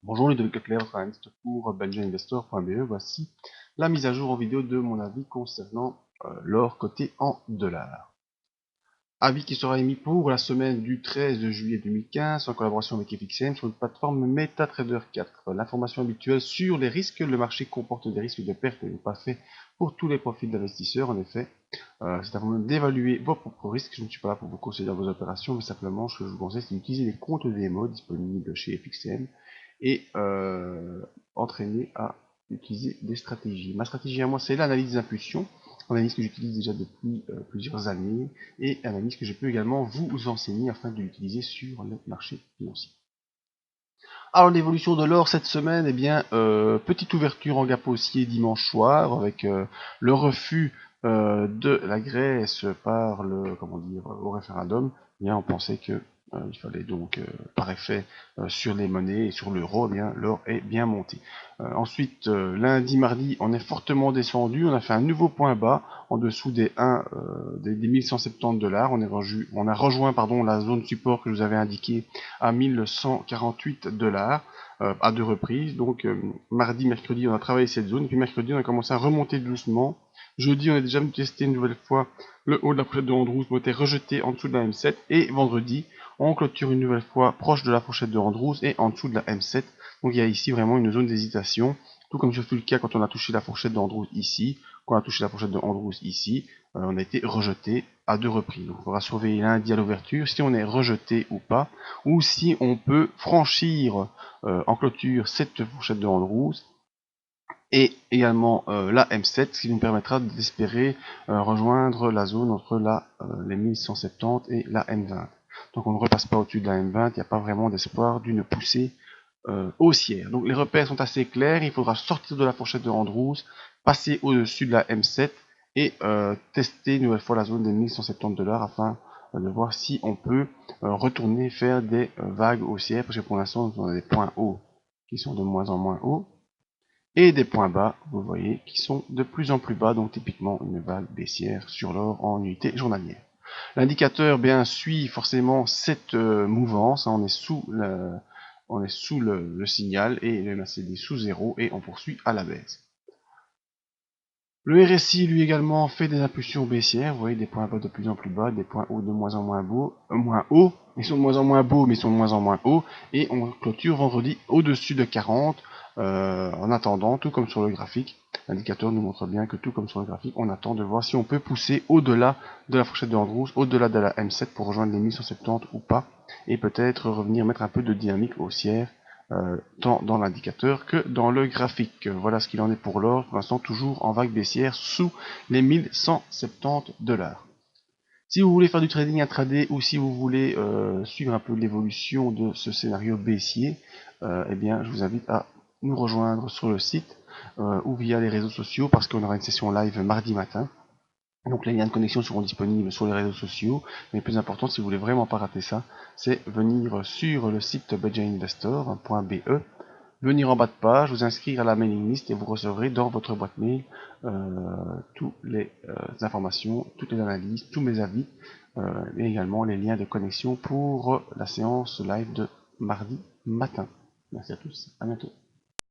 Bonjour Ludovic Leclerc, votre analyste pour belgianinvestor.be. Voici la mise à jour en vidéo de mon avis concernant l'or coté en dollars. Avis qui sera émis pour la semaine du 13 juillet 2015 en collaboration avec FXM sur une plateforme MetaTrader 4. L'information habituelle sur les risques, le marché comporte des risques de perte et n'est pas fait pour tous les profils d'investisseurs. En effet, c'est à vous d'évaluer vos propres risques. Je ne suis pas là pour vous conseiller dans vos opérations, mais simplement ce que je vous conseille c'est d'utiliser les comptes DMO disponibles chez FXM et entraîner à utiliser des stratégies. Ma stratégie à moi, c'est l'analyse d'impulsion, analyse que j'utilise déjà depuis plusieurs années, et analyse que je peux également vous enseigner afin de l'utiliser sur le marché financier. Alors l'évolution de l'or cette semaine, eh bien, petite ouverture en gap haussier dimanche soir avec le refus de la Grèce par le, comment dire, au référendum. Eh bien, on pensait que il fallait donc, par effet, sur les monnaies et sur l'euro, eh bien, l'or est bien monté. Ensuite, lundi, mardi, on est fortement descendu. On a fait un nouveau point bas en dessous des 1170 $. On a rejoint pardon, la zone support que je vous avais indiquée à 1148 $ à deux reprises. Donc mardi, mercredi, on a travaillé cette zone. Et puis mercredi, on a commencé à remonter doucement. Jeudi, on a déjà testé une nouvelle fois le haut de la fourchette de Andrews, qui a été rejeté en dessous de la M7. Et vendredi, on clôture une nouvelle fois proche de la fourchette de Andrews et en dessous de la M7. Donc il y a ici vraiment une zone d'hésitation. Tout comme ce fut le cas quand on a touché la fourchette de Andrews ici, quand on a touché la fourchette de Andrews ici, on a été rejeté à deux reprises. Donc il faudra surveiller lundi à l'ouverture si on est rejeté ou pas, ou si on peut franchir en clôture cette fourchette de Andrews et également la M7, ce qui nous permettra d'espérer rejoindre la zone entre les 1170 et la M20. Donc on ne repasse pas au-dessus de la M20, il n'y a pas vraiment d'espoir d'une poussée haussière. Donc les repères sont assez clairs, il faudra sortir de la fourchette de Andrews, passer au-dessus de la M7 et tester une nouvelle fois la zone des 1170 $ afin de voir si on peut retourner faire des vagues haussières, parce que pour l'instant on a des points hauts qui sont de moins en moins hauts et des points bas, vous voyez, qui sont de plus en plus bas, donc typiquement une vague baissière sur l'or en unité journalière. L'indicateur bien suit forcément cette mouvance, hein, on est sous le signal et le MACD sous zéro et on poursuit à la baisse. Le RSI lui également fait des impulsions baissières, vous voyez des points bas de plus en plus bas, des points hauts de moins en moins moins hauts, ils sont de moins en moins beaux mais ils sont de moins en moins hauts, et on clôture vendredi au-dessus de 40, en attendant, tout comme sur le graphique, l'indicateur nous montre bien que tout comme sur le graphique, on attend de voir si on peut pousser au-delà de la fourchette de Andrews, au-delà de la M7 pour rejoindre les 1170 ou pas, et peut-être revenir mettre un peu de dynamique haussière tant dans l'indicateur que dans le graphique. Voilà ce qu'il en est pour l'or, pour l'instant toujours en vague baissière sous les 1170 $. Si vous voulez faire du trading intraday ou si vous voulez suivre un peu l'évolution de ce scénario baissier, eh bien je vous invite à nous rejoindre sur le site ou via les réseaux sociaux parce qu'on aura une session live mardi matin. Donc les liens de connexion seront disponibles sur les réseaux sociaux, mais le plus important, si vous voulez vraiment pas rater ça, c'est venir sur le site belgianinvestor.be, venir en bas de page, vous inscrire à la mailing list et vous recevrez dans votre boîte mail toutes les informations, toutes les analyses, tous mes avis, et également les liens de connexion pour la séance live de mardi matin. Merci à tous, à bientôt.